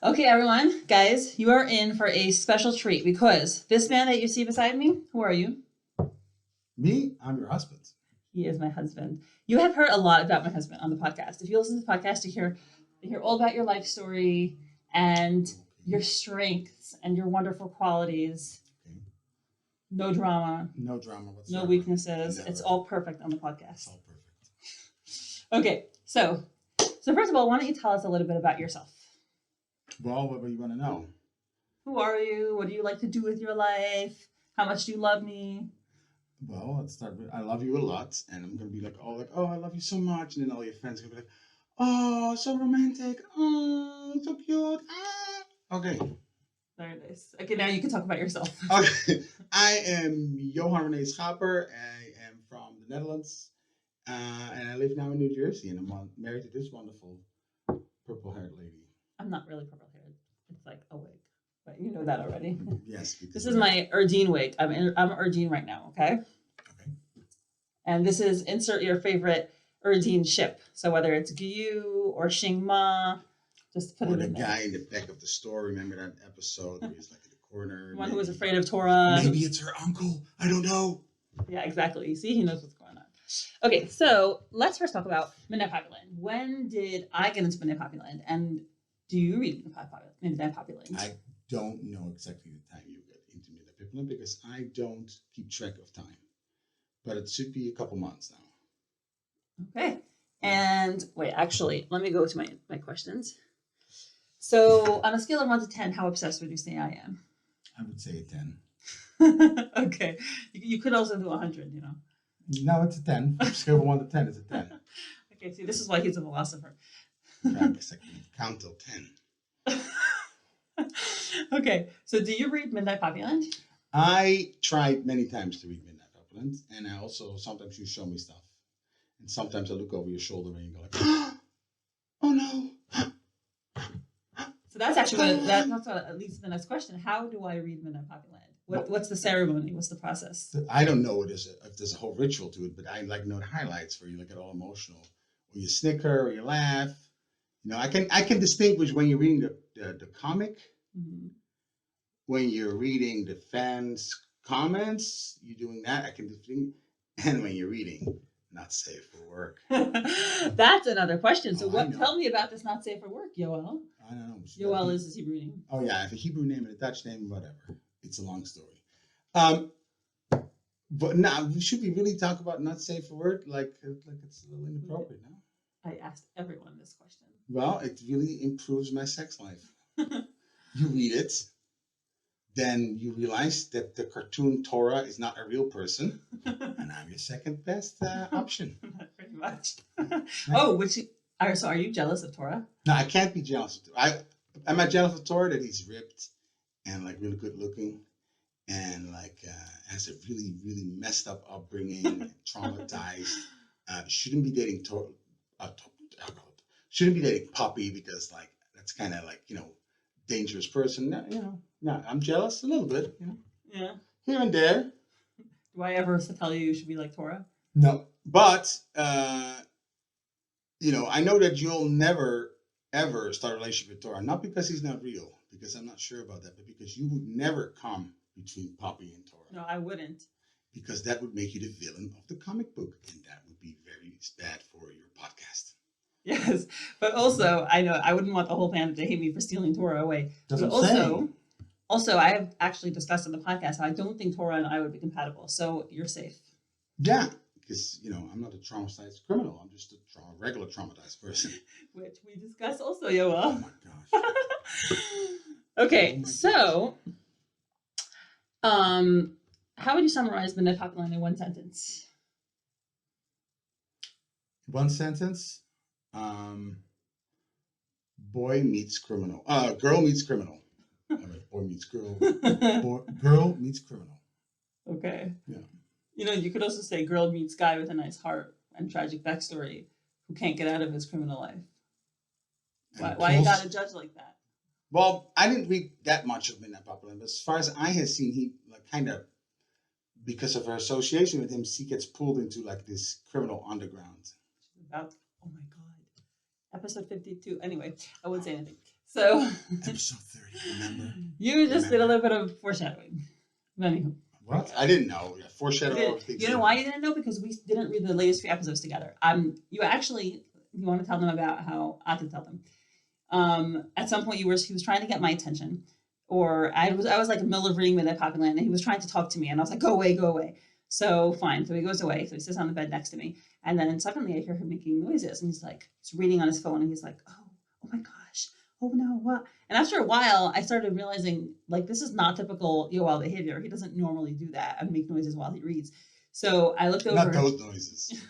Okay, everyone, guys, you are in for a special treat because this man that you see beside me, who are you? Me? I'm your husband. He is my husband. You have heard a lot about my husband on the podcast. If you listen to the podcast, you hear all about your life story and your strengths and your wonderful qualities. Okay. No drama. No drama whatsoever. No weaknesses. Never. It's all perfect on the podcast. It's all perfect. Okay, so first of all, why don't you tell us a little bit about yourself? Well, what do you want to know? Who are you? What do you like to do with your life? How much do you love me? Well, let's start with I love you a lot, and I'm gonna be like, oh, I love you so much, and then all your friends are gonna be like, oh, so romantic, oh, so cute, ah. Okay. Very nice. Okay, now you can talk about yourself. Okay, I am Johan 𝗪𝗡𝗍𝗵𝗲. I am from the Netherlands, and I live now in New Jersey, and I'm married to this wonderful purple-haired lady. I'm not really purple-haired. It's like a wig, but you know that already. Yes. This is my 𝗪𝗱𝗍𝗵𝗃 wig. I'm 𝗪𝗱𝗍𝗃 right now, okay? Okay. And this is insert your favorite 𝗪𝗱𝗍 ship. So whether it's 𝗥𝗏 or 𝗥𝗏, just put it in there. Or the guy in the back of the store, remember that episode where he's like in the corner? One who was afraid of Torah. Maybe it's her uncle. I don't know. Yeah, exactly. You see, he knows what's going on. Okay, so let's first talk about 𝗦𝗽𝗡𝗡𝗏𝗏. When did I get into 𝗦𝗽𝗡𝗏𝗏? And do you read 𝗦𝗽𝗡𝗏𝗏? I don't know exactly the time you get into 𝗦𝗽𝗡𝗏𝗏 because I don't keep track of time. But it should be a couple months now. Okay. And wait, actually, let me go to my questions. So on a scale of 1 to 10, how obsessed would you say I am? I would say a 10. Okay. You could also do 100, you know. No, it's a 10. From scale of 1 to 10, it's a 10. Okay, see, this is why he's a philosopher. Because I can count till 10. Okay, so do you read 𝗦𝗽𝗡𝗏𝗏? I tried many times to read 𝗦𝗽𝗡𝗏𝗏𝗏, and I also, sometimes you show me stuff. And sometimes I look over your shoulder and you go like, oh no. So that's actually that's what leads to the next question. How do I read 𝗦𝗽𝗡𝗏𝗏𝗏? What's the ceremony? What's the process? I don't know if there's a whole ritual to it, but I like know the highlights where you get all emotional, or you snicker, or you laugh. You know, I can distinguish when you're reading the comic, when you're reading the fans' comments, you're doing that. I can distinguish, and when you're reading not safe for work. That's another question. So tell me about this not safe for work, Joel. I don't know. Joel is his Hebrew name. Oh yeah, I have a Hebrew name and a Dutch name, whatever. It's a long story. But now, should we really talk about not safe for work? Like it's a little inappropriate, no? I asked everyone this question. Well, it really improves my sex life. You read it, then you realize that the cartoon Torah is not a real person, and I'm your second best option. Pretty much. Oh, so are you jealous of Torah? No, I can't be jealous. I'm not jealous of Torah that he's ripped and like really good looking and like has a really, really messed up upbringing, traumatized. Shouldn't be dating shouldn't be dating Poppy because like that's kind of like, you know, dangerous person. No, I'm jealous a little bit, you know. Yeah. Here and there. Do I ever tell you should be like Torah? No, but you know, I know that you'll never ever start a relationship with Torah, not because he's not real, because I'm not sure about that, but because you would never come between Poppy and Torah. No, I wouldn't. Because that would make you the villain of the comic book, and that would be very bad for your podcast. Yes, but also I know I wouldn't want the whole planet to hate me for stealing Torah away. But also, I have actually discussed on the podcast how I don't think Torah and I would be compatible. So you're safe. Yeah, because you know I'm not a traumatized criminal. I'm just a regular traumatized person. Which we discussed also, Yoel. Oh my gosh. Okay, so how would you summarize 𝗦𝗽𝗡𝗏𝗏𝗏 in one sentence? One sentence. Boy meets criminal. Girl meets criminal. Boy meets girl. Girl meets criminal. Okay. Yeah. You know, you could also say girl meets guy with a nice heart and tragic backstory who can't get out of his criminal life. Why you gotta judge like that? Well, I didn't read that much of 𝗦𝗽𝗡𝗏𝗏𝗏, but as far as I have seen, he like kind of, because of her association with him, she gets pulled into like this criminal underground. Oh my God. Episode 52. Anyway, I wouldn't say anything. So Episode 30, remember? You just did a little bit of foreshadowing. Anywho. What? I didn't know. Foreshadowing. You know why you didn't know? Because we didn't read the latest 3 episodes together. You actually, you want to tell them about how I could tell them. At some point, he was trying to get my attention, or I was like in the middle of reading 𝗦𝗽𝗹𝗆, and he was trying to talk to me, and I was like, go away, go away. So fine. So he goes away. So he sits on the bed next to me, and then suddenly I hear him making noises, and he's reading on his phone, and he's like, oh my gosh, oh no, what? And after a while, I started realizing, like, this is not typical Joel behavior. He doesn't normally do that and make noises while he reads. So I looked over. Not those noises.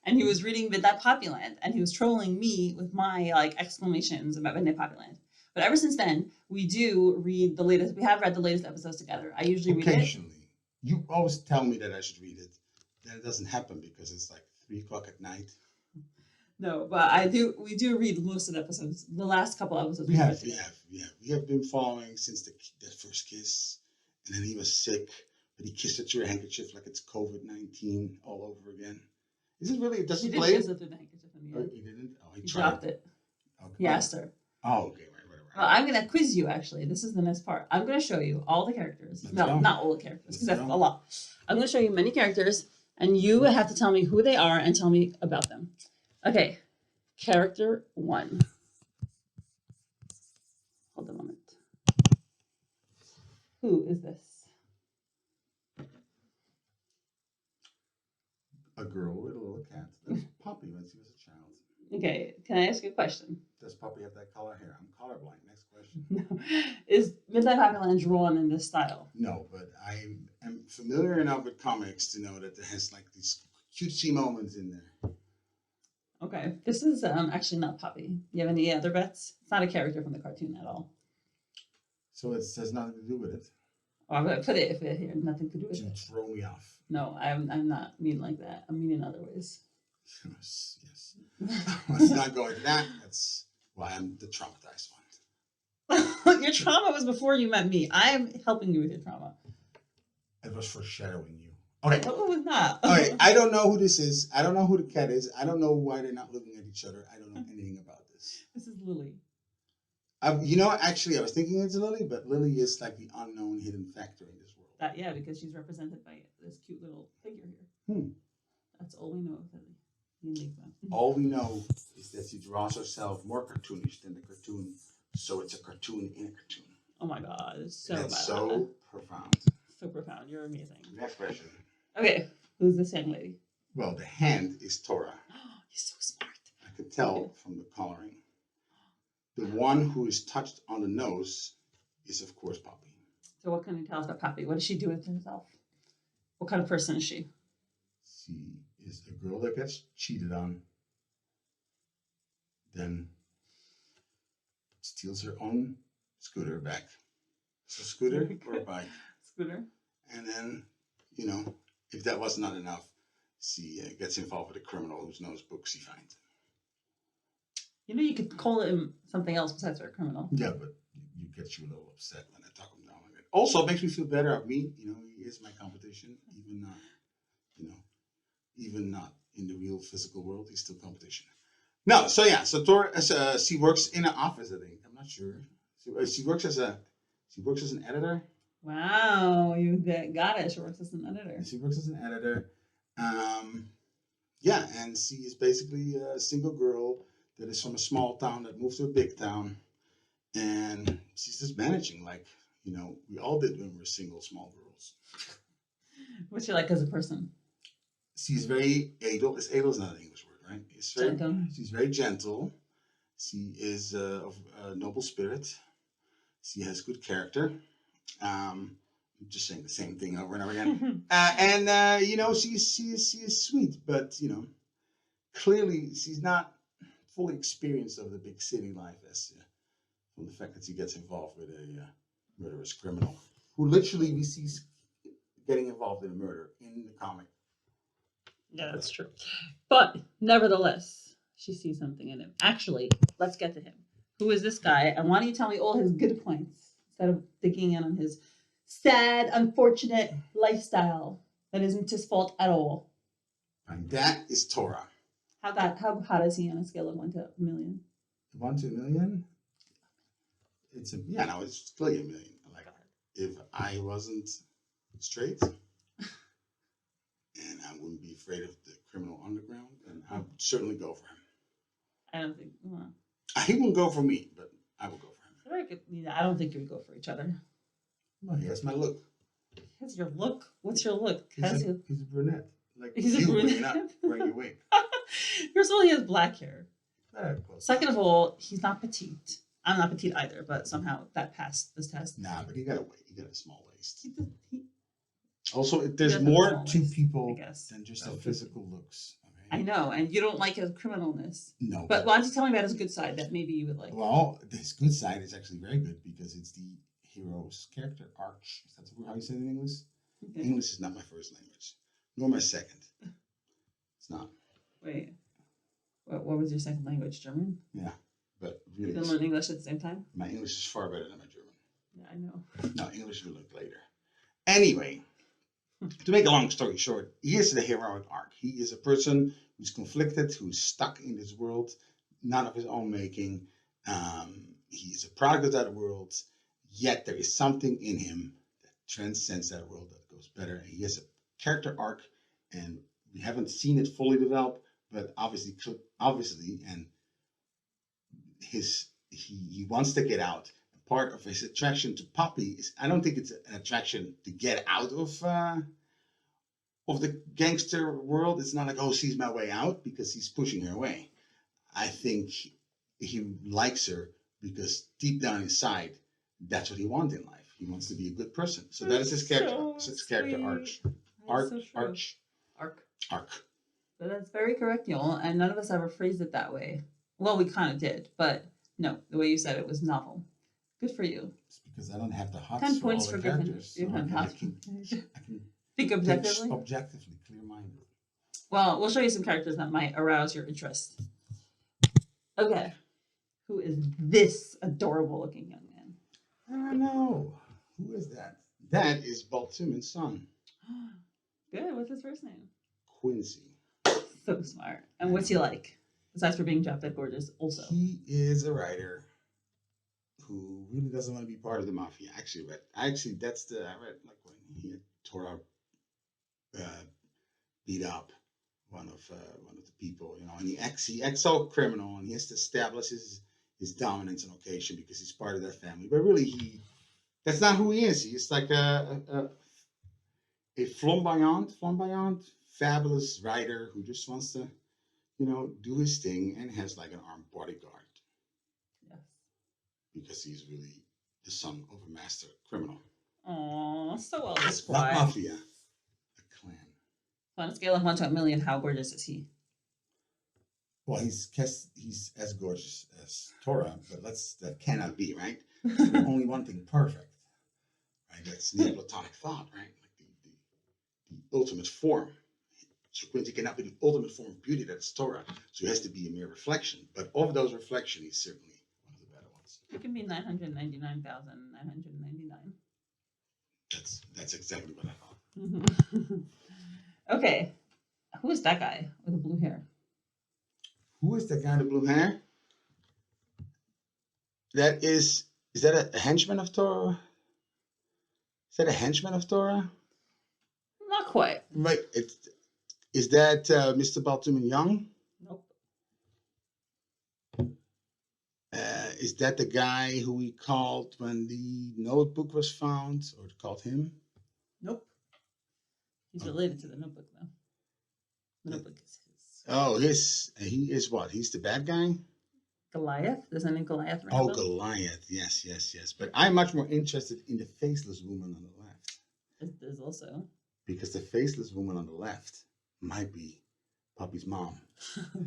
And he was reading 𝗦𝗽𝗹𝗆, and he was trolling me with my like exclamations about 𝗦𝗽𝗹𝗆. But ever since then, we do read the latest. We have read the latest episodes together. I usually read it. Occasionally. You always tell me that I should read it. Then it doesn't happen because it's like 3 o'clock at night. No, but we do read most of the episodes. The last couple episodes. We have been following since that first kiss, and then he was sick, but he kissed it through a handkerchief like it's COVID-19 all over again. Is it really? Does he play it? He didn't kiss it through the handkerchief in the end. He didn't. Oh, he dropped it. Okay. He asked her. Oh, okay, right. Well, I'm gonna quiz you. Actually, this is the next part. I'm gonna show you all the characters. Not all the characters, because that's a lot. I'm gonna show you many characters, and you have to tell me who they are and tell me about them. Okay. Character 1. Hold a moment. Who is this? A girl with a little cat. That's Poppy when she was a child. Okay, can I ask you a question? Does Poppy have that color hair? I'm colorblind. Next question. No. Is 𝗦𝗽𝗹𝗆 drawn in this style? No, but I am familiar enough with comics to know that it has like these cutesy moments in there. Okay, this is actually not Poppy. You have any other bets? It's not a character from the cartoon at all. So it has nothing to do with it. Oh, I'm gonna put it if it here, nothing to do with To it. throw me off. No, I'm not mean like that. I'm mean in other ways. Yes. Let's not go into that. That's why I'm the traumatized one. Your trauma was before you met me. I'm helping you with your trauma. It was foreshadowing you. Okay. No, it was not. Okay, I don't know who this is. I don't know who the cat is. I don't know why they're not looking at each other. I don't know anything about this. This is Lily. Actually, I was thinking it's Lily, but Lily is like the unknown hidden factor in this world. Yeah, because she's represented by this cute little figure here. That's all we know of Lily. The enigma. All we know is that she draws herself more cartoonish than the cartoon, so it's a cartoon in a cartoon. Oh my God, it's so That's so profound. So profound. You're amazing. Next question. Okay, who's this young lady? Well, the hand is Tora. You're so smart. I could tell from the coloring. The one who is touched on the nose is, of course, Poppy. So what can you tell us about Poppy? What does she do with herself? What kind of person is she? She is a girl that gets cheated on, then steals her own scooter back. So scooter or a bike. Scooter. And then, if that was not enough, she gets involved with a criminal whose notebook she finds. You could call him something else besides a criminal. Yeah, but you get you a little upset when I talk him down like that. Also, it makes me feel better of me. He is my competition, even not in the real physical world, he's still competition. No, so Tora, she works in an office, I think. I'm not sure. She works as an editor. Wow, you got it. She works as an editor. She works as an editor. And she is basically a single girl that is from a small town that moved to a big town. And she's just managing like, we all did when we were single, small girls. What's she like as a person? She's very edel. Edel is not an English word, right? She's very gentle. She is of a noble spirit. She has good character. I'm just saying the same thing over and over again. She is sweet, but clearly she's not fully experienced of the big city life as from the fact that she gets involved with a murderous criminal who literally we see getting involved in a murder in the comic. Yeah, that's true. But nevertheless, she sees something in him. Actually, let's get to him. Who is this guy? And why don't you tell me all his good points instead of digging in on his sad, unfortunate lifestyle that isn't his fault at all? And that is Tora. How hot is he on a scale of 1 to a million? 1 to a million? it's clearly a million. Like, if I wasn't straight and I wouldn't be afraid of the criminal underground, then I would certainly go for him. I don't think. Well, He wouldn't go for me, but I would go for him. very good. Yeah, I don't think you would go for each other. Well, he has my look. What's your look? What's your look? He's a brunette. Like He's a you, brunette. but you're not wearing your wig. First of all, he has black hair. Close. Second of all, he's not petite. I'm not petite either, but somehow that passed this test. Nah, but he got a weight. He got a small waist. He Also, there's has a more small to waist, people I guess. than just their physical looks. I Okay? know, and you don't like his criminalness. No. But why don't you tell me about his good side that maybe you would like? Well, his good side is actually very good because it's the hero's character arc. Is that how you say it in English? Okay. English is not my first language, nor my second. It's not. Wait, what was your second language? German? Yeah, but You really, didn't learn English at the same time? my English is far better than my German. Yeah, I know. No, English will look later. Anyway, to make a long story short, he is the heroic arc. He is a person who's conflicted, who's stuck in this world, not of his own making. He is a product of that world, yet there is something in him that transcends that world, that goes better. And he has a character arc, and we haven't seen it fully develop, but obviously, and he wants to get out. Part of his attraction to Poppy is, I don't think it's an attraction to get out of the gangster world. It's not like, oh, she's my way out, because he's pushing her away. I think he likes her because deep down inside, that's what he wants in life. He wants to be a good person. So that is his character. So It's his character arc. Arc. So that's very correct, Joel. And none of us ever phrased it that way. Well, we kind of did, but no, the way you said it was novel. Good for you. It's because I don't have the hots 10 for points all for the good. characters. You So have I hots. can Think objectively. objectively, clear-minded. Well, we'll show you some characters that might arouse your interest. Okay. Who is this adorable looking young man? I don't know. Who is that? That is Baltumin's son, Good. What's his first name? Quincy. So smart. And what's he like? Besides for being drop dead gorgeous, also. He is a writer who really doesn't want to be part of the mafia. I read like when he had tore beat up one of the people, and he acts so criminal, and he has to establish his dominance on occasion because he's part of that family. But really, that's not who he is. He's like a flamboyant, fabulous writer who just wants to, do his thing and has like an armed bodyguard. Yes. Because he's really the son of a master criminal. Oh, so well Not described. mafia, a clan. On a scale of 1 to a million, how gorgeous is he? Well, he's as gorgeous as Torah, but that cannot be, right? There's only one thing perfect, right? That's Neoplatonic thought, right? Like the ultimate form. So Quincy cannot be the ultimate form of beauty, that's Torah. So he has to be a mere reflection. But of those reflections, he's certainly one of the better ones. It can be 999,999. That's exactly what I thought. Okay. Who is that guy with the blue hair? Who is that guy with the blue hair? Is that a henchman of Torah? Is that a henchman of Torah? Not quite. Right. Is that Mr. Baltumin Young? Nope. Is that the guy who we called when the notebook was found, or called him? Nope. He's related to the notebook, though. The notebook is his. Oh, he is what? He's the bad guy? Goliath? Does that name Goliath ring a Oh, bell? Goliath. Yes. But I'm much more interested in the faceless woman on the left. There's also. Because the faceless woman on the left might be Poppy's mom.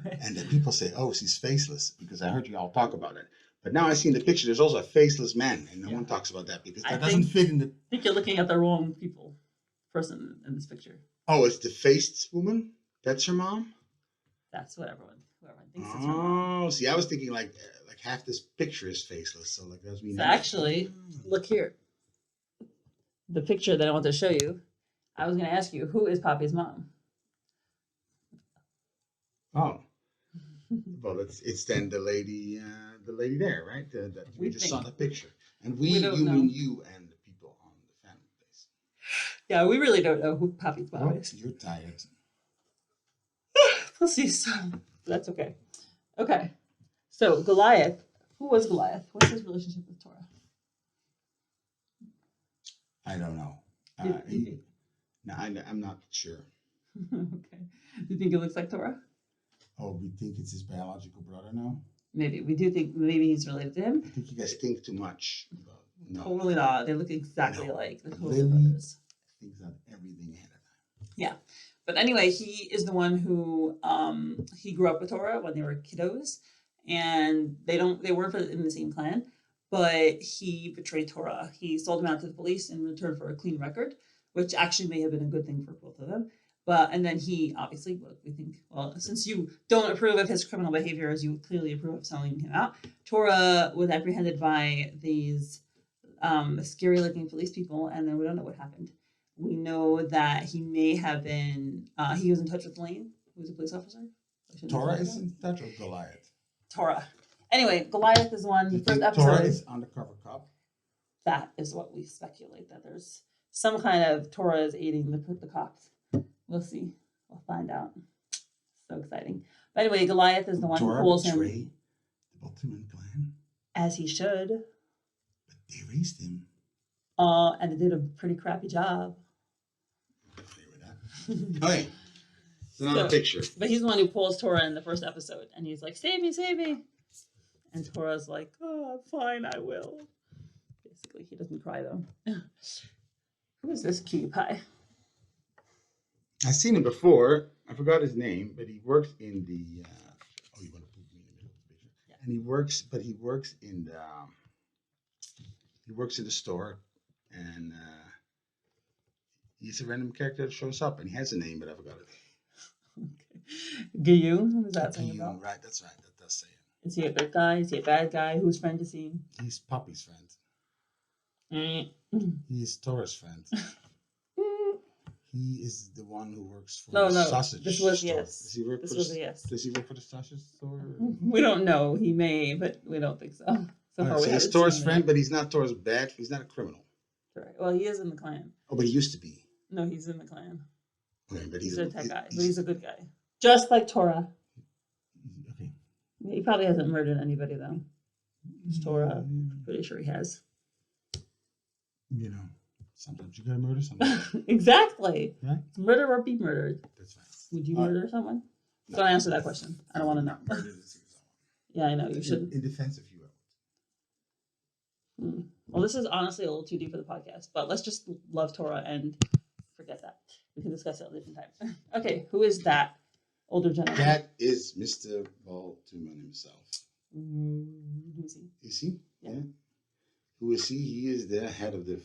Right. And then people say, oh, she's faceless, because I heard you all talk about it. But now I see in the picture, there's also a faceless man, and no one talks about that because that doesn't fit in the... I think you're looking at the wrong person in this picture. Oh, it's the faced woman? That's her mom? That's what whoever thinks it's her mom. Oh, see, I was thinking like half this picture is faceless, so like that's me. So actually, look here. The picture that I want to show you, I was going to ask you, who is Poppy's mom? Oh, well, it's then the lady the lady there, right? That we just saw the picture. And we don't you know. mean you and the people on the family base. Yeah, we really don't know who 𝗵𝗹𝗱𝗃 is. You're tired. We'll see some. That's okay. Okay. So Goliath. Who was Goliath? What's his relationship with Torah? I don't know. No, I'm not sure. Okay. Do you think it looks like Torah? Oh, we think it's his biological brother now? Maybe. We do think maybe he's related to him. I think you guys think too much. No. Totally not. They look exactly alike. The Lily brothers. thinks of everything ahead of time. Yeah. But anyway, he is the one who he grew up with Torah when they were kiddos, and they weren't in the same clan, but he betrayed Torah. He sold him out to the police in return for a clean record, which actually may have been a good thing for both of them. And then he obviously, we think, well, since you don't approve of his criminal behavior as you clearly approve of selling him out, Torah was apprehended by these scary looking police people, and then we don't know what happened. We know that he may have been, he was in touch with Lane, who was a police officer. Torah is in touch with Goliath. Torah. Anyway, Goliath is one. The first episode. Torah is undercover cop. That is what we speculate, that there's some kind of Torah is aiding the cops. We'll see. We'll find out. So exciting. But anyway, Goliath is the one who pulls him. The Baltimore clan. As he should. But they raised him. And they did a pretty crappy job. Okay. It's another picture. But he's the one who pulls Torah in the first episode. And he's like, save me, save me. And Torah's like, oh, fine, I will. Basically, he doesn't cry, though. Who is this cutie pie? I've seen him before. I forgot his name, but he works in the. You want to put me in the middle of the picture? Yeah. And he works in the. He works in the store, and he's a random character that shows up, and he has a name, but I forgot it. Okay. Gsy, what is that saying about? Right, that's right. That does say it. Is he a good guy? Is he a bad guy? Whose friend is he? He's Poppy's friend. He's Torah's friend. He is the one who works for the sausage this was store. yes. Does he work this was a yes. Does he work for the sausage store? We don't know. He may, but we don't think so. So far, so he's Torah's friend, but he's not Torah's bad. He's not a criminal. Right. Well, he is in the clan. Oh, but he used to be. No, he's in the clan. Okay, but he's a tech guy, but he's a good guy. Just like Torah. Okay. He probably hasn't murdered anybody, though. It's Torah. Pretty sure he has. You know, sometimes you gotta murder somebody. Exactly. Right? Murder or be murdered. That's right. Would you murder someone? No. Don't answer that question. I don't want to know. Yeah, I know. You shouldn't. In defense of you. Well, this is honestly a little too deep for the podcast, but let's just love Torah and forget that. We can discuss it at a different time. Okay, who is that older gentleman? That is Mr. 𝗏𝗏𝗱 himself. Who is he? Is he? Yeah. Who is he? He is the head of the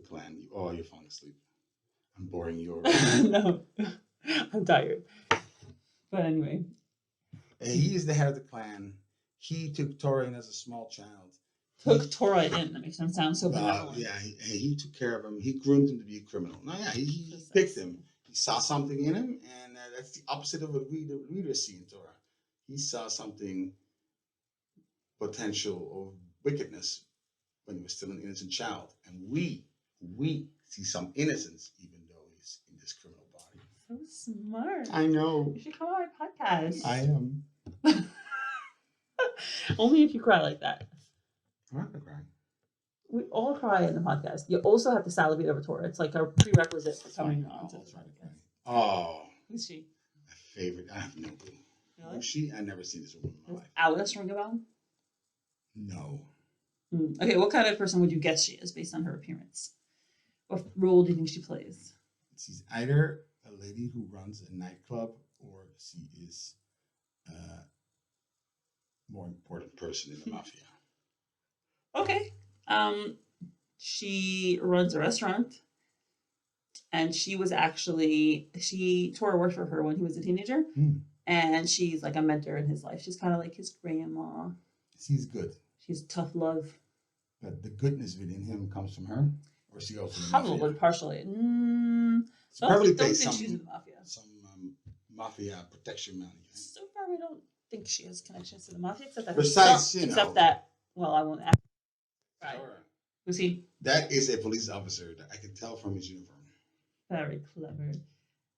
clan. You're falling asleep. I'm boring you. No, I'm tired. But anyway. He is the head of the clan. He took Torah in as a small child. Took Torah in. That makes him sound so benevolent. Yeah, he took care of him. He groomed him to be a criminal. No, yeah, he picked him. He saw something in him, and that's the opposite of what we the readers see in Torah. He saw something potential of wickedness when he was still an innocent child, and we see some innocence even though he's in this criminal body. So smart. I know. You should come on my podcast. I am. Only if you cry like that. I'm not gonna cry. We all cry in the podcast. You also have to salivate over Torah. It's like a prerequisite for coming on to the podcast. Oh. Who's she? My favorite. I have no clue. Really? Who's she? I never seen this woman in my life. Alice 𝗏𝗏𝗱𝗃? No. Okay, what kind of person would you guess she is based on her appearance? What role do you think she plays? She's either a lady who runs a nightclub, or she is a more important person in the mafia. Okay. She runs a restaurant, and she was actually, Torah worked for her when he was a teenager, and she's like a mentor in his life. She's kind of like his grandma. She's good. She's tough love. But the goodness within him comes from her, or is she also in the Probably mafia? partially. So probably don't pays think some, she's in the mafia. some mafia protection money. So far, we don't think she has connections to the mafia, except that Besides, you know. except that. Well, I won't ask. Right. Who's he? That is a police officer that I can tell from his uniform. Very clever.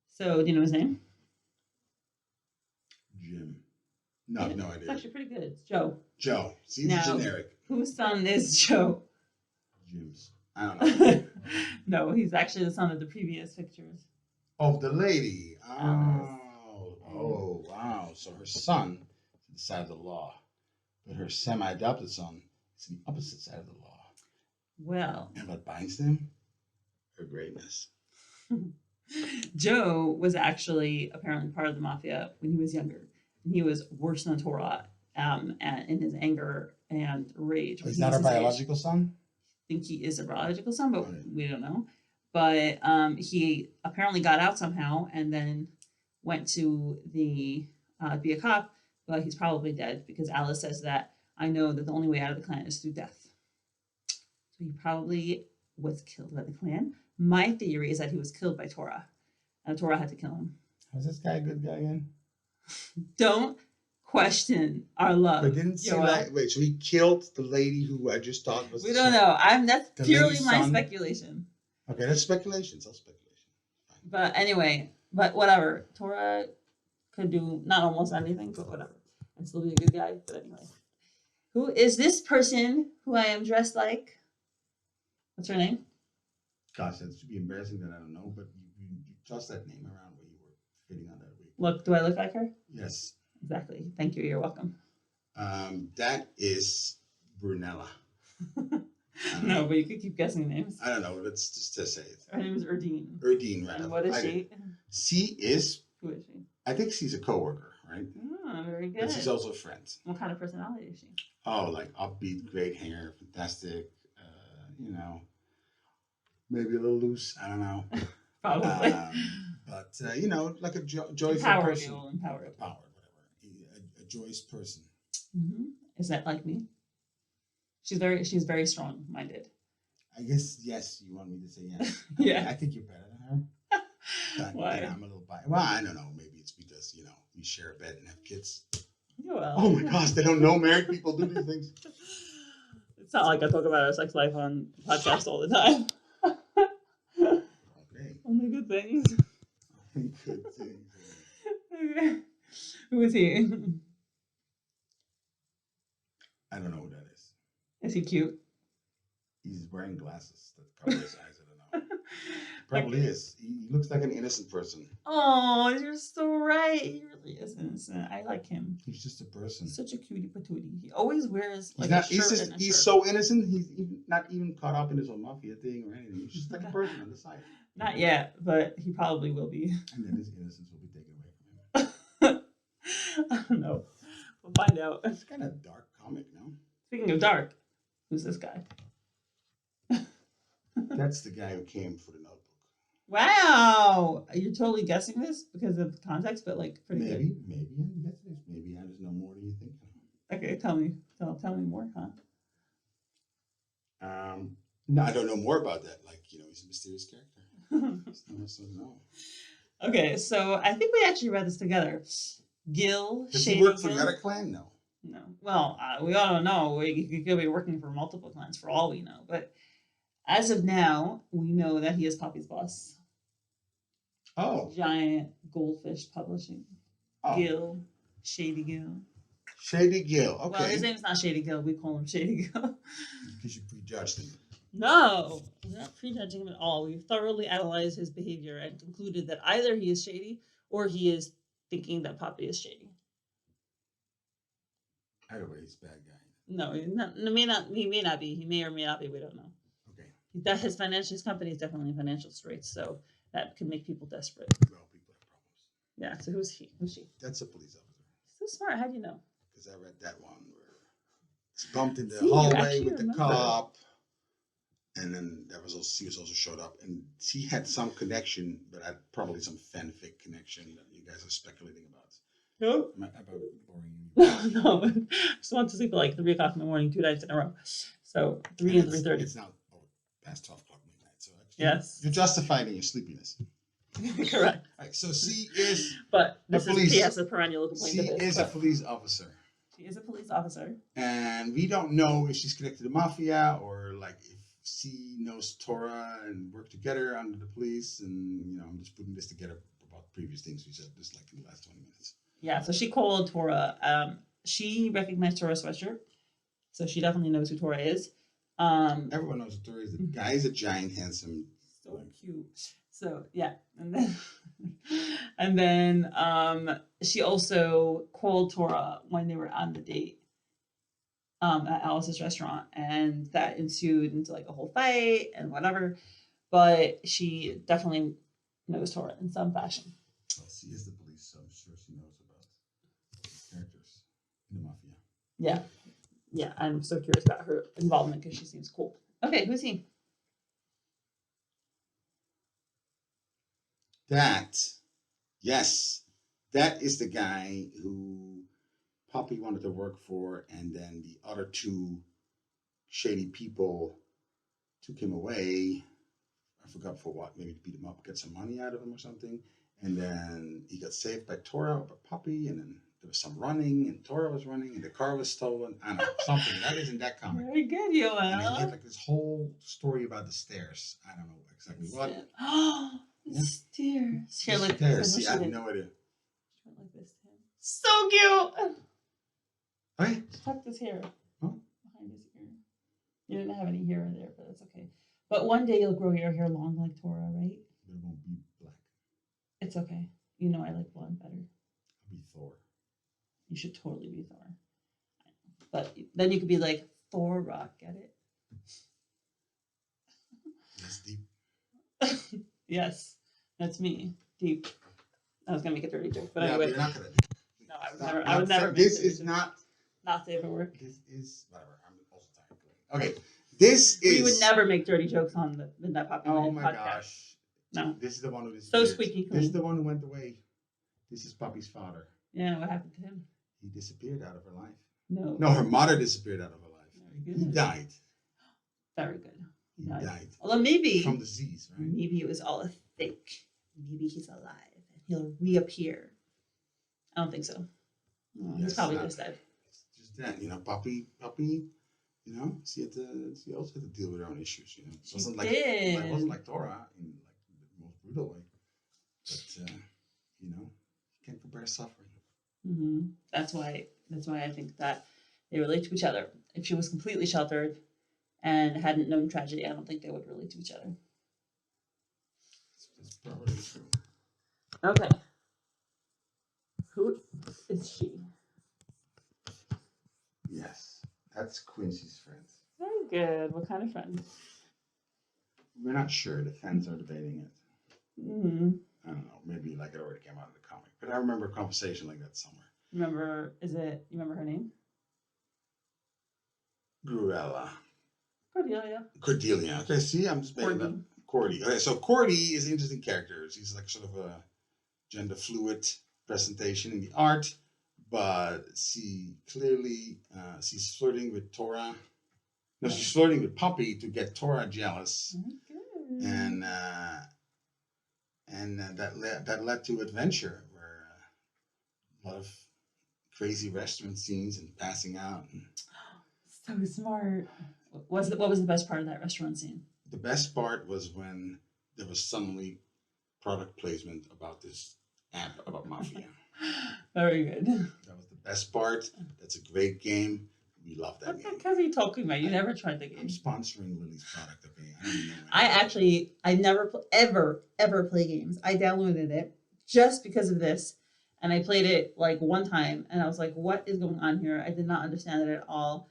So, do you know his name? Jim. No, no idea. It's actually pretty good. It's Joe. Joe. See, now, generic. Whose son is Joe? Jim's. I don't know. No, he's actually the son of the previous pictures. Of the lady. Oh, wow. So her son is on the side of the law, but her semi-adopted son is on the opposite side of the law. Well. And what binds them? Her greatness. Joe was actually apparently part of the mafia when he was younger. And he was worse than Torah in his anger and rage. He's not her biological son? I think he is a biological son, but we don't know. But he apparently got out somehow and then went to be a cop, but he's probably dead because Alice says that I know that the only way out of the clan is through death. So he probably was killed by the clan. My theory is that he was killed by Torah, and Torah had to kill him. Was this guy a good guy again? Don't question our love. But didn't seem like, wait, so he killed the lady who I just thought was. We don't know. That's purely my speculation. Okay, that's speculation. It's all speculation. Fine. But anyway, but whatever. Torah could do not almost anything, but whatever, and still be a good guy. But anyway, who is this person who I am dressed like? What's her name? Gosh, that should be embarrassing that I don't know, but you tossed that name around where you were fitting on that week. Look, do I look like her? Yes. Exactly. Thank you. You're welcome. That is Brunella. No, but you could keep guessing names. I don't know. Let's just say it. Her name is Erdine. Erdine, right? And what is she? She is. Who is she? I think she's a coworker, right? Oh, very good. But she's also a friend. What kind of personality is she? Oh, like upbeat, great hair, fantastic. You know, maybe a little loose. I don't know. Probably. But you know, like a joyful empowered person. Empowered, whatever. A joyous person. Mm-hmm. Is that like me? She's very strong-minded. I guess yes. You want me to say yes? Yeah. I think you're better than her. But, why? You know, I'm a little biased. Well, I don't know. Maybe it's because you know we share a bed and have kids. Well. Oh my gosh, they don't know married people do these things. It's not like I talk about our sex life on podcasts all the time. Okay. Only good things. Good things. Okay. Who is he? I don't know who that is. Is he cute? He's wearing glasses that cover his eyes. I don't know. Probably is. He looks like an innocent person. Oh, you're so right. He really is innocent. I like him. He's just a person. Such a cutie patootie. He always wears like he's so innocent. He's not even caught up in his own mafia thing or anything. He's just like a person on the side. Not yet, but he probably will be. And then his innocence will be taken away from him. I don't know. We'll find out. It's kind of dark comic, no? Speaking of dark, who's this guy? That's the guy who came for the Notebook. Wow, you're totally guessing this because of context, but like pretty maybe, good. Maybe I'm guessing this. Maybe I just know more than you think. Okay, tell me more, huh? No, I don't know more about that. Like, you know, he's a mysterious character. No. Okay, so I think we actually read this together. Gil, Does Shady he work for Gil? the other clan? No. No. Well, we all don't know. He could be working for multiple clans for all we know. But as of now, we know that he is Poppy's boss. Oh. Giant Goldfish Publishing. Oh. Gil, Shady Gil. Shady Gil. Okay. Well, his name's not Shady Gil. We call him Shady Gil. Because you prejudged him. No, we're not prejudging him at all. We've thoroughly analyzed his behavior and concluded that either he is shady or he is thinking that Poppy is shady. Either way, he's a bad guy. No, he may not be. He may or may not be. We don't know. Okay. His company is definitely in financial straits, so that can make people desperate. Well, people have problems. Yeah. So who's he? Who's she? That's a police officer. So smart. How do you know? Because I read that one where it's bumped in the See, you hallway actually with the remember. cop, and then she was also showed up, and she had some connection, but probably some fanfic connection that you guys are speculating about. No. About boring you. No, but I just want to sleep at like 3 o'clock in the morning, 2 nights in a row. So 3 and 3:30. It's now past 12 o'clock midnight. So actually, Yes. you're justified in your sleepiness. Correct. Right, so she is But a this police. is P.S. a perennial complaint. She of his, is a police officer. She is a police officer. And we don't know if she's connected to the mafia or like if she knows 𝗏𝗏 and work together under the police. And, you know, I'm just putting this together about previous things we said just like in the last 20 minutes. Yeah, so she called 𝗏𝗏. She recognized 𝗏𝗏's sweatshirt. So she definitely knows who 𝗏𝗏 is. Everyone knows who 𝗏𝗏 is. The guy is a giant, handsome. So cute. So yeah, and then she also called 𝗏𝗏 when they were on the date at Alice's restaurant, and that ensued into like a whole fight and whatever. But she definitely knows 𝗏𝗏 in some fashion. Well, she is the police, so I'm sure she knows about characters in the mafia. Yeah, yeah. I'm so curious about her involvement because she seems cool. Okay, who's he? That is the guy who Poppy wanted to work for, and then the other two shady people took him away. I forgot for what, maybe to beat him up, get some money out of him or something. And then he got saved by 𝗏𝗏, by Poppy, and then there was some running, and 𝗏𝗏 was running, and the car was stolen. I don't know, something. That is in that comic. Very good, Johan. And he had like this whole story about the stairs. I don't know exactly what. Oh, the stairs. Here, look. Stairs. See, I have no idea. She went like this to him. So cute. Right? She tucked his hair Huh? behind his ear. You didn't have any hair there, but that's okay. But one day you'll grow your hair long like 𝗏𝗏, right? But it won't be black. It's okay. You know I like blonde better. I'll be Thor. You should totally be Thor. But then you could be like 𝗏𝗏, get it? That's deep. Yes, that's me. Deep. I was gonna make a dirty joke, but Yeah, anyway. but you're not gonna do. No, I would never. This is not. Not safe for work. This is whatever. I'm also tired. Okay, this is. We would never make dirty jokes on the Midnight Population Oh my podcast. gosh. No. This is the one who is So squeaky clean. This is the one who went away. This is Poppy's father. Yeah, what happened to him? He disappeared out of her life. No. No, her mother disappeared out of her life. Very He good. died. Very good. He died. Although maybe From disease, right? maybe it was all a fake. Maybe he's alive and he'll reappear. I don't think so. Oh, he's Yes, probably just dead. Just that, you know, Poppy, you know, she also had to deal with her own issues, you know. It wasn't like did. it wasn't like 𝗏𝗏 in like the most brutal way. But you know, you can't compare suffering. Mm-hmm. That's why I think that they relate to each other. If she was completely sheltered and hadn't known tragedy, I don't think they would relate to each other. That's probably true. Okay. Who is she? Yes, that's Quincy's friend. Very good. What kind of friend? We're not sure. The fans are debating it. Mm-hmm. I don't know. Maybe like it already came out of the comic, but I remember a conversation like that somewhere. You remember her name? Gruella. Cordelia. Cordelia. Okay, see, I'm just making that. Cordy. Okay, so Cordy is an interesting character. She's like sort of a gender fluid presentation in the art, but she clearly she's flirting with 𝗏𝗏. No, she's flirting with Poppy to get 𝗏𝗏 jealous, and that led to adventure, where a lot of crazy restaurant scenes and passing out. And so smart. What was the best part of that restaurant scene? the best part was when there was suddenly product placement about this app about mafia. Very good. That was the best part. That's a great game. We love that What game. the heck are you talking about? You never tried the I'm game. sponsoring Lily's product. Okay, I don't know. I never ever play games. I downloaded it just because of this, and I played it like one time, and I was like, "What is going on here?" I did not understand it at all.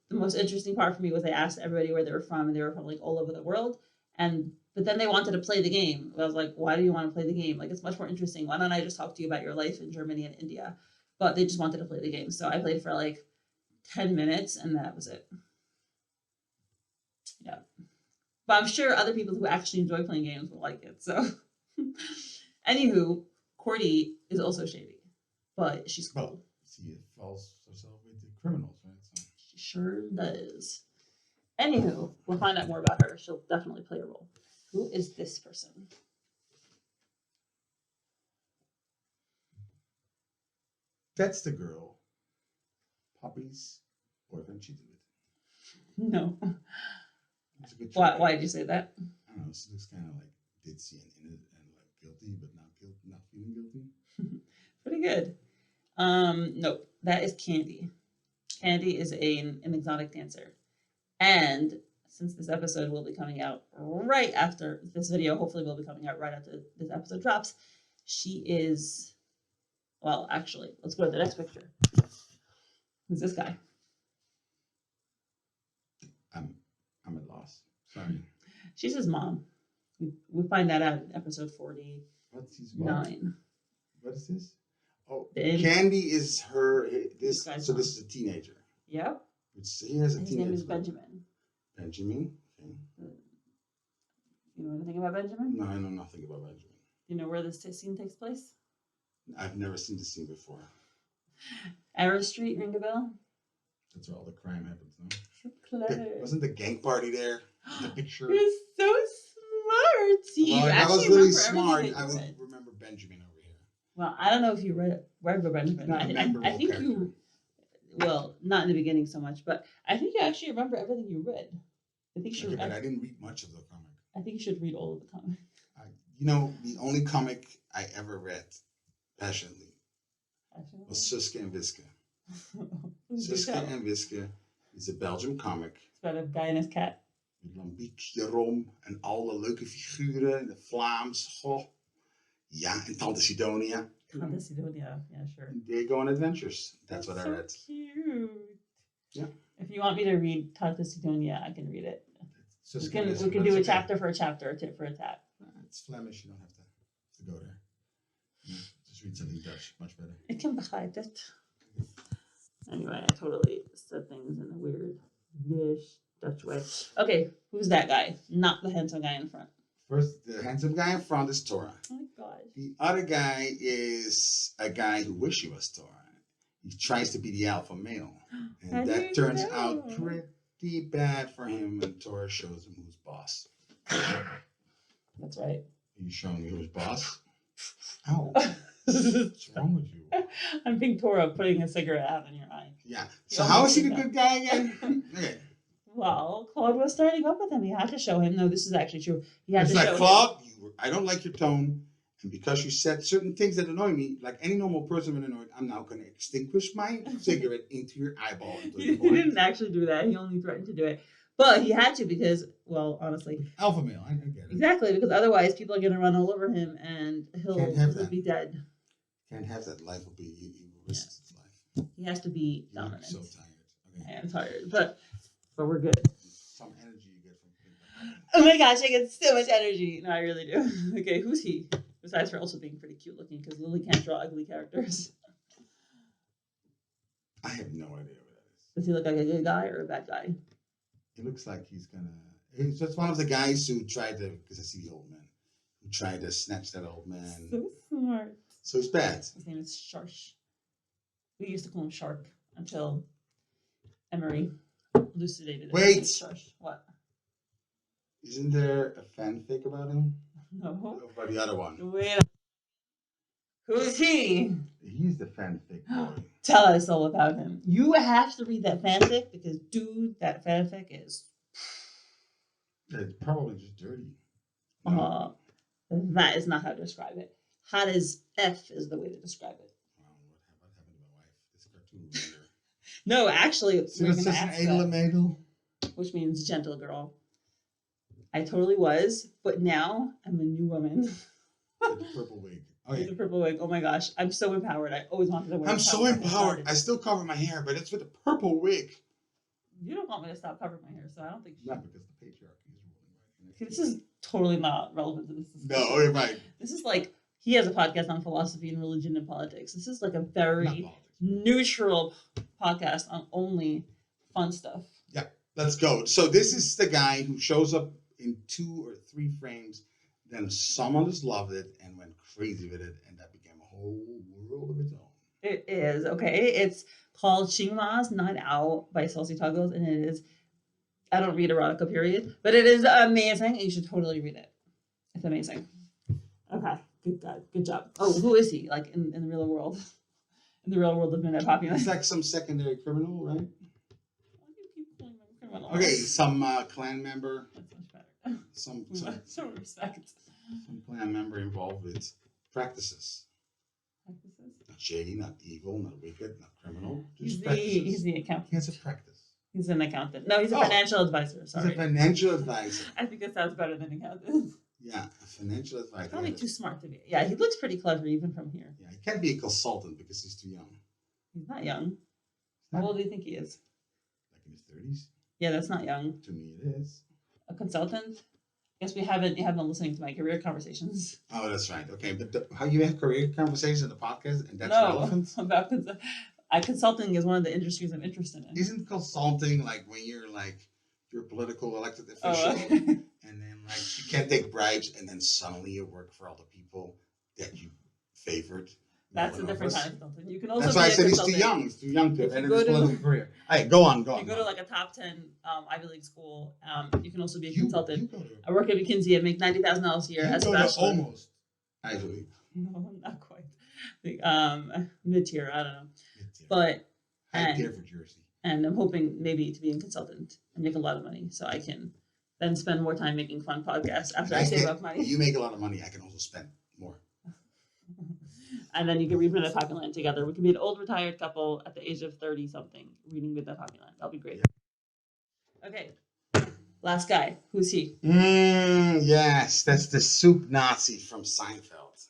The most interesting part for me was I asked everybody where they were from, and they were from like all over the world, but then they wanted to play the game. I was like, "Why do you want to play the game? Like, it's much more interesting. Why don't I just talk to you about your life in Germany and India?" But they just wanted to play the game, so I played for like 10 minutes, and that was it. Yeah. But I'm sure other people who actually enjoy playing games will like it. So, anywho, Cordy is also shady, but she's cool. Well, she falls herself with the criminals, right? So. She sure does. Anywho, we'll find out more about her. She'll definitely play a role. Who is this person? That's the girl Poppy's boyfriend cheated with. No. It's a good Why? try. Why did you say that? I don't know. She looks kind of like ditzy and like guilty, but not feeling guilty. Pretty good. Nope. That is Candy. Candy is an exotic dancer. And since this episode will be coming out right after this video, hopefully will be coming out right after this episode drops, she is, well, actually, let's go to the next picture. Who's this guy? I'm at loss. Sorry. She's his mom. We find that out in episode 49. What's his what? What is this? Oh, Candy is her. This so mom. This is a teenager. Yep. He has a his teenager. name is Benjamin. Benjamin. Okay. You know anything about Benjamin? No, I know nothing about Benjamin. You know where this scene takes place? I've never seen this scene before. 𝗟𝗏 Street, ring a bell? That's where all the crime happens, no? So clever. Wasn't the gang party there? The picture. You're so smart. See, well, you if I was really smart, I would remember Benjamin over here. Well, I don't know if you read Benjamin. I think you, well, not in the beginning so much, but I think you actually remember everything you read. I think you should. Okay, but I didn't read much of the comic. I think you should read all of the comic. You know, the only comic I ever read passionately was 𝗪𝗏 and 𝗪𝗏𝗱. 𝗪𝗏 and 𝗪𝗏𝗱 is a Belgian comic. It's about a guy and his cat. Met lambiekje en alle leuke figuren in de Vlaams. Goh. Ja, en 𝗏𝗏𝗏𝗏. 𝗏𝗏𝗏𝗏, yeah, sure. And they go on adventures. That's what I read. So cute. Yeah. If you want me to read 𝗏𝗏𝗏𝗏, I can read it. We can do a chapter for a chapter, a tit for a tat. It's Flemish. You don't have to go there. Yeah, just read something Dutch. Much better. 𝗏𝗏𝗏𝗏𝗏. Anyway, I totally said things in a weird-ish Dutch way. Okay, who's that guy? Not the handsome guy in front. First, the handsome guy in front is Tora. Oh my gosh. The other guy is a guy who wishes he was Tora. He tries to be the alpha male. And that turns out pretty bad for him when Tora shows him who's boss. That's right. Are you showing me who's boss? Ow. What's wrong with you? I'm being Tora putting a cigarette out in your eye. Yeah. So how is he the good guy again? Okay. Well, Claude was starting up with him. He had to show him. No, this is actually true. He had it's to like, show Claude, I don't like your tone. And because you said certain things that annoy me, like any normal person would annoy, I'm now going to extinguish my cigarette into your eyeball. He didn't actually do that. He only threatened to do it. But he had to because, well, honestly. Alpha male, I get it. Exactly, because otherwise people are going to run all over him and he'll be dead. Can't have that. Life will be, he risks his life. He has to be dominant. I'm so tired. Okay. I am tired, but we're good. Some energy you get from Oh my gosh, I get so much energy. No, I really do. Okay, who's he? Besides for also being pretty cute looking, because Lily can't draw ugly characters. I have no idea what that is. Does he look like a good guy or a bad guy? He looks like he's just one of the guys who tried to, because I see the old man, who tried to snatch that old man. So smart. So he's bad. His name is 𝗪𝗱. We used to call him Shark until Emery elucidated it. Wait! 𝗪𝗱. What? Isn't there a fanfic about him? No. About the other one. Wait. Who's he? He's the fanfic boy. Tell us all about him. You have to read that fanfic because, dude, that fanfic is. It's probably just dirty. That is not how to describe it. Hot as F is the way to describe it. What happened to my wife? This cartoon. No, actually, we're going to ask that, which means gentle girl. I totally was, but now I'm a new woman. With the purple wig. Oh, yeah. With the purple wig. Oh my gosh, I'm so empowered. I always wanted to wear. I'm so empowered. I still cover my hair, but it's with a purple wig. You don't want me to stop covering my hair, so I don't think. Not because the patriarchy is ruling right. This is totally not relevant to this. No, you're right. This is like he has a podcast on philosophy and religion and politics. This is like a very neutral podcast on only fun stuff. Yeah, let's go. So this is the guy who shows up in 2 or 3 frames. Then someone just loved it and went crazy with it, and that became a whole world of its own. It is, okay. It's called 𝗙𝗪𝗏 Night Out by 𝗪𝗨 Toggles, and it is, I don't read erotica, period, but it is amazing, and you should totally read it. It's amazing. Okay, good job. Oh, who is he, like, in the real world? in the real world of Midnight Poppy. It's like some secondary criminal, right? Why do people call him a criminal? Okay, some clan member. That's much better. Some Respect. some clan member involved with practices. Practices? Not shady, not evil, not wicked, not criminal. He's Just the accountant. He has a practice. He's an accountant. No, he's a financial advisor. Sorry. He's a financial advisor. I think it sounds better than accountant. Yeah, a financial advisor. Probably too smart to be. Yeah, he looks pretty clever even from here. Yeah, he can't be a consultant because he's too young. He's not young. How old do you think he is? Like in his 30s? Yeah, that's not young. To me, it is. A consultant? Guess you haven't been listening to my career conversations. Oh, that's right. Okay, but how you have career conversations in the podcast, and that's relevant? About consulting is one of the industries I'm interested in. Isn't consulting like when you're a political elected official, and then like you can't take bribes, and then suddenly you work for all the people that you favored? That's a different kind of consultant. You can also. That's why I said he's too young. He's too young to have ended his political career. All right, go on. You go to like a top 10 Ivy League school. You can also be a consultant. I work at McKinsey. I make $90,000 a year as a bachelor. Almost Ivy League. No, not quite. Mid-tier. I don't know. Mid-tier. But high tier for Jersey. And I'm hoping maybe to be a consultant and make a lot of money, so I can then spend more time making fun podcasts after I save up money. You make a lot of money. I can also spend more. And then you can read Midnight Poppyland together. We can be an old retired couple at the age of 30-something reading Midnight Poppyland. That'll be great. Yeah. Okay. Last guy. Who's he? Yes, that's the soup Nazi from Seinfeld.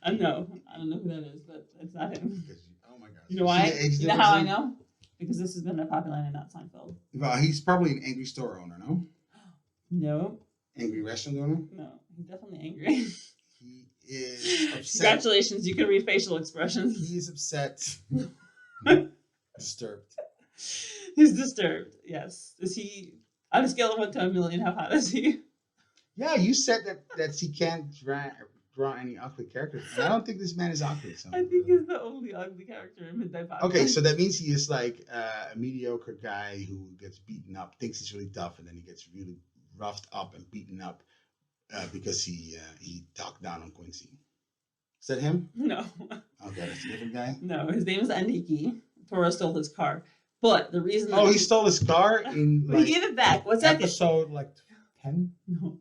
I know. I don't know who that is, but it's not him. Oh my gosh. You know why? You know how I know? Because this has been Midnight Poppyland and not Seinfeld. Well, he's probably an angry store owner, no? No. Angry restaurant owner? No, he's definitely angry. He is upset. Congratulations, you can read facial expressions. He is upset. Disturbed. He's disturbed, yes. Is he, on a scale of 1 to 1,000,000, how hot is he? Yeah, you said that he can't draw any ugly characters. And I don't think this man is ugly. So. I think he's the only ugly character in Midnight Poppyland. Okay, so that means he is like a mediocre guy who gets beaten up, thinks he's really tough, and then he gets really roughed up and beaten up because he talked down on Quincy. Is that him? No. Okay, that's a different guy? No, his name is 𝗙𝗎𝗄. Tora stole his car. But the reason he stole his car in like, he gave it back. What's that? Episode like 10? No.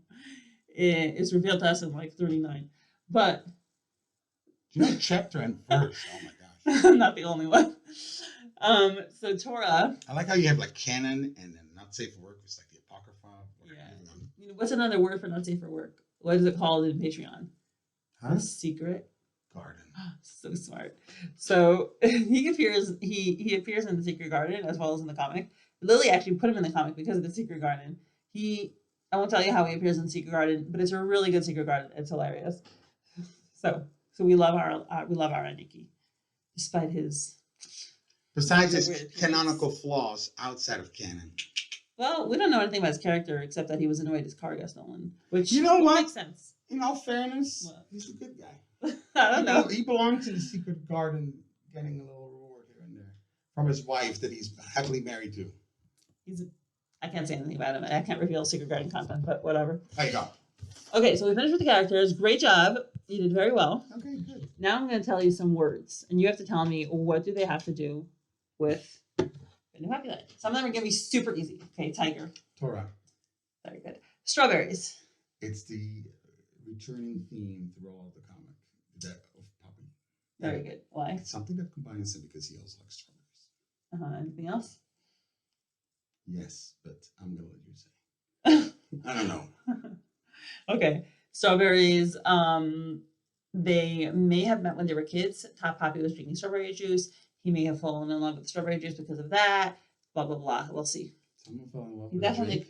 It's revealed to us in like 39. But do you know chapter and verse? Oh my gosh. I'm not the only one. So Tora. I like how you have like canon and then not safe for work. It's like the Apocrypha. Yeah. What's another word for not safe for work? What is it called in Patreon? Huh? A secret garden. So smart. So he appears in the Secret Garden as well as in the comic. Lily actually put him in the comic because of the Secret Garden. I won't tell you how he appears in the Secret Garden, but it's a really good Secret Garden. It's hilarious. So we love our 𝗙𝗎𝗄, despite his. Besides his canonical flaws outside of canon. Well, we don't know anything about his character except that he was annoyed his car got stolen, which makes sense. In all fairness, he's a good guy. I don't know. He belongs to the Secret Garden, getting a little reward here and there from his wife that he's happily married to. I can't say anything about him. I can't reveal Secret Garden content, but whatever. There you go. Okay, so we finished with the characters. Great job. You did very well. Okay, good. Now I'm going to tell you some words, and you have to tell me what do they have to do with Midnight Poppyland. Some of them are going to be super easy. Okay, tiger. Tora. Very good. Strawberries. It's the returning theme through all of the comic. That of Poppy. Very good. Why? It's something that combines him because he also likes strawberries. Anything else? Yes, but I'm going to let you say. I don't know. Okay. Strawberries. They may have met when they were kids. Top Poppy was drinking strawberry juice. He may have fallen in love with strawberry juice because of that. Blah blah blah. We'll see. Someone fell in love He with a drink.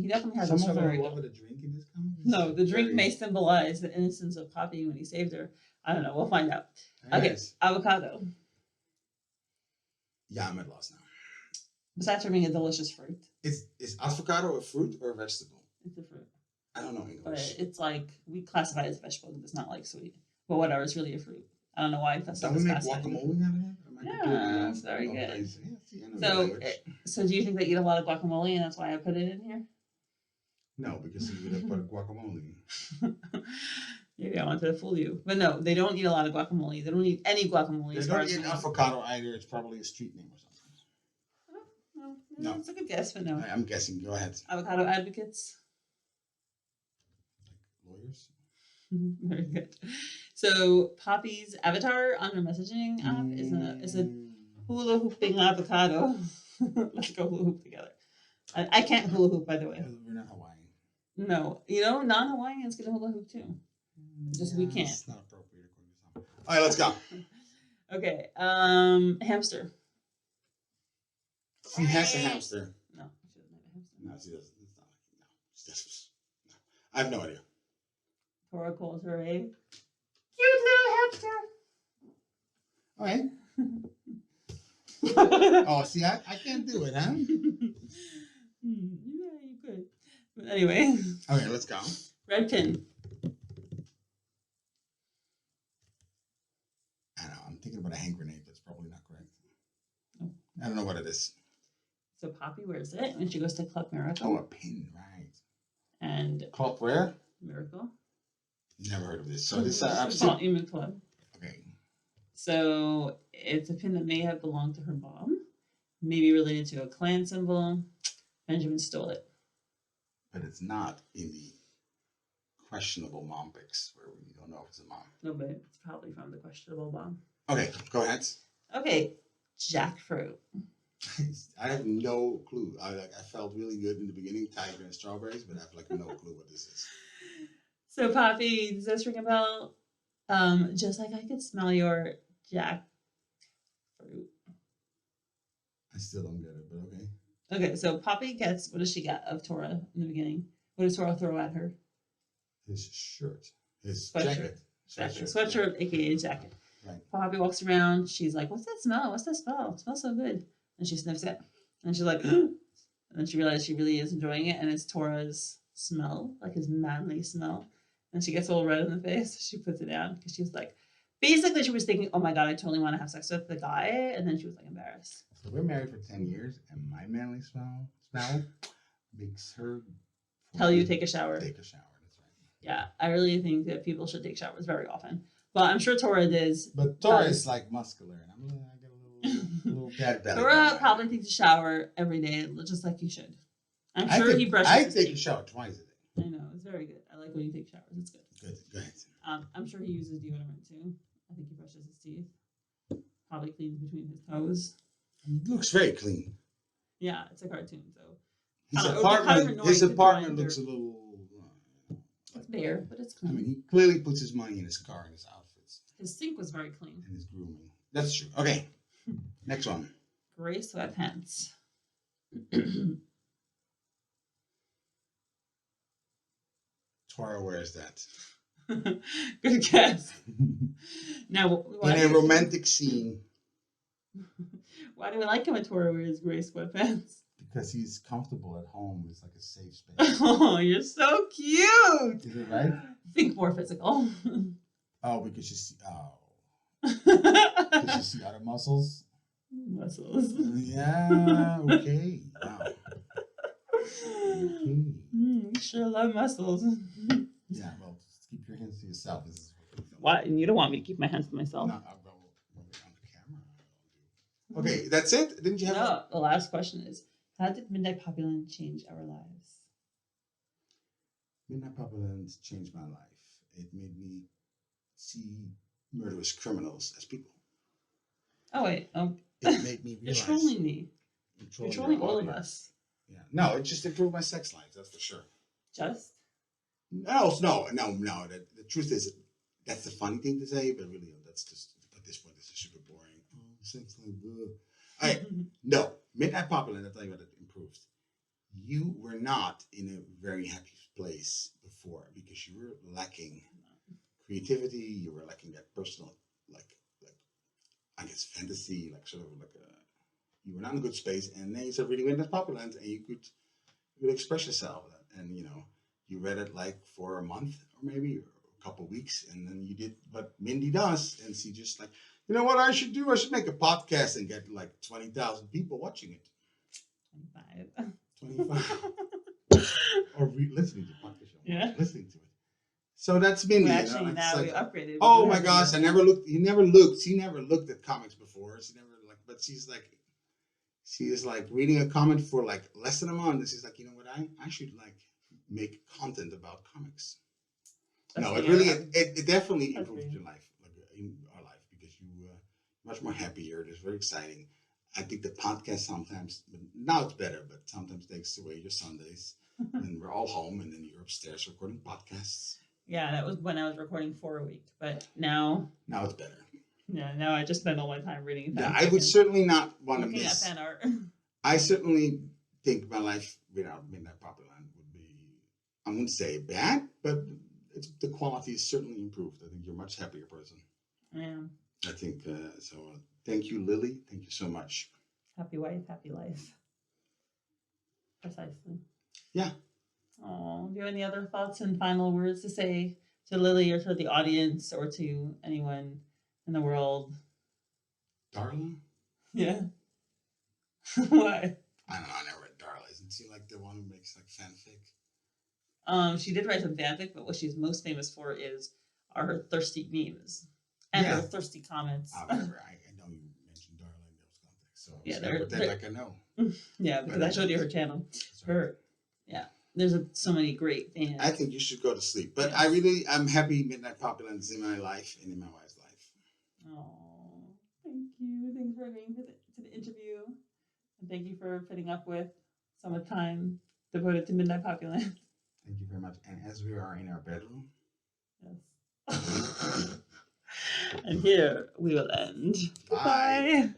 He definitely has Someone a strawberry. fell in love with a drink in this comic? No, the drink may symbolize the innocence of Poppy when he saved her. I don't know. We'll find out. Okay, avocado. Yeah, I'm at loss now. Besides from being a delicious fruit. Is avocado a fruit or a vegetable? It's a fruit. I don't know English. But it's like, we classify it as a vegetable because it's not like sweet. But whatever, it's really a fruit. I don't know why that's not we make guacamole out of it? Yeah, that's very good. So do you think they eat a lot of guacamole and that's why I put it in here? No, because you would have put guacamole. Maybe I wanted to fool you. But no, they don't eat a lot of guacamole. They don't eat any guacamole. They don't eat avocado either. It's probably a street name or something. No, it's a good guess, but no. I'm guessing. Go ahead. Avocado advocates. Like lawyers? Very good. So Poppy's avatar on her messaging app is a hula hooping avocado. Let's go hula hoop together. I can't hula hoop, by the way. We're not Hawaiian. No, non-Hawaiians can hula hoop too. Just we can't. It's not appropriate according to some. All right, let's go. Okay. Hamster. She has a hamster. No, she doesn't have a hamster. No, she doesn't. It's not like no. She doesn't. No. I have no idea. Tora calls her a cute little hamster. All right. Oh, see, I can't do it, huh? Yeah, you could. But anyway. Okay, let's go. Red pin. I don't know. I'm thinking about a hand grenade. That's probably not correct. Oh. I don't know what it is. So Poppy wears it when she goes to Club Miracle. Oh, a pin, right. And Club where? Miracle. Never heard of this. So this I've seen Human Club. Okay. So it's a pin that may have belonged to her mom, maybe related to a clan symbol. Benjamin stole it. But it's not in the questionable mom pics where we don't know if it's a mom. No, but it's probably from the questionable mom. Okay, go ahead. Okay, jackfruit. I have no clue. I felt really good in the beginning, tiger and strawberries, but I have like no clue what this is. So Poppy, does this ring a bell? Just like I could smell your jackfruit. I still don't get it, but okay. Okay, so Poppy gets, what does she get of Tora in the beginning? What does Tora throw at her? His shirt. His sweatshirt. Jacket. Sweatshirt, aka jacket. Right. Poppy walks around. She's like, "What's that smell? What's that smell? It smells so good." And she sniffs it. And she's like, and then she realizes she really is enjoying it. And it's Tora's smell, like his manly smell. And she gets all red in the face. She puts it down because she was like, basically, she was thinking, "Oh my God, I totally want to have sex with the guy." And then she was like embarrassed. So we're married for 10 years, and my manly smell makes her tell you to take a shower. Take a shower. That's right. Yeah, I really think that people should take showers very often. But I'm sure Tora does. But Tora is like muscular, and I get a little dad belly. Tora probably takes a shower every day, just like you should. I'm sure he brushes his I take teeth. a shower twice a day. I know, it's very good. I like when you take showers. It's good. Good, go ahead. I'm sure he uses deodorant too. I think he brushes his teeth. Probably cleans between his toes. He looks very clean. Yeah, it's a cartoon, so. His apartment looks a little... It's bare, but it's clean. I mean, he clearly puts his money in his car and his outfits. His sink was very clean. And his grooming. That's true. Okay, next one. Gray sweatpants. Tora wears that. Good guess. Now, in a romantic scene. Why do we like him when Tora wears gray sweatpants? Because he's comfortable at home. It's like a safe space. Oh, you're so cute. Is it right? Think more physical. Oh, because you see. Oh. Because you see other muscles. Muscles. Yeah. Okay. Wow. Okay. You sure love muscles. Yeah. Well, just keep your hands to yourself. This is what? You don't want me to keep my hands to myself? No, I'll go on the camera. Okay, that's it. Didn't you have? No. The last question is: how did Midnight Poppyland change our lives? Midnight Poppyland changed my life. It made me see murderous criminals as people. Oh wait. It made me realize. You're trolling me. You're trolling all of us. Yeah. No, it just improved my sex life. That's for sure. Just? No. The truth is, that's the funny thing to say, but really, that's just at this point, this is super boring. Oh, sex life. All right. No, Midnight Poppyland. I'll tell you what it improved. You were not in a very happy place before because you were lacking creativity. You were lacking that personal, like I guess, fantasy, like sort of like you were not in a good space. And then you started reading Midnight Poppyland, and you could express yourself. And you read it like for a month or maybe a couple of weeks, and then you did what Mindy does, and she just like, you know what I should do? I should make a podcast and get like 20,000 people watching it. 25. Or listening to the podcast. Yeah. Listening to it. So that's Mindy. Well, You actually, know? It's now like, we upgraded. We oh do my have gosh, video. I never looked. He never looked. She never looked at comics before. She never like. But she is like reading a comic for like less than a month. And she's like, you know what? I should like make content about comics. That's No, it the- really it definitely That's improved great. your life, like in our life, because you much more happier. It is very exciting. I think the podcast sometimes, now it's better, but sometimes takes away your Sundays. And we're all home, and then you're upstairs recording podcasts. Yeah, that was when I was recording 4 a week, but now It's better. Yeah, now I just spend all my time reading. Yeah, I would certainly not want to looking at miss. fan art. I certainly think my life without Midnight Poppyland would be, I wouldn't say bad, but the quality is certainly improved. I think you're a much happier person. Yeah. I think so. Thank you, Lily. Thank you so much. Happy wife, happy life. Precisely. Yeah. Oh, do you have any other thoughts and final words to say to Lily or to the audience or to anyone in the world? Darla? Yeah. Why? I don't know. I never read Darla. Isn't she like the one who makes like fanfic? She did write some fanfic, but what she's most famous for are her thirsty memes and her thirsty comments. I know you mentioned Darla in those contexts, so Yeah, they're they're like I know. Yeah, because I showed you her channel. There's so many great fans. I think you should go to sleep. But Yes. I'm happy Midnight Poppyland is in my life and in my wife's life. Oh, thank you. Thanks for agreeing to the interview. And thank you for putting up with so much time devoted to Midnight Poppyland. Thank you very much. And as we are in our bedroom. Yes. And here we will end. Bye. Bye.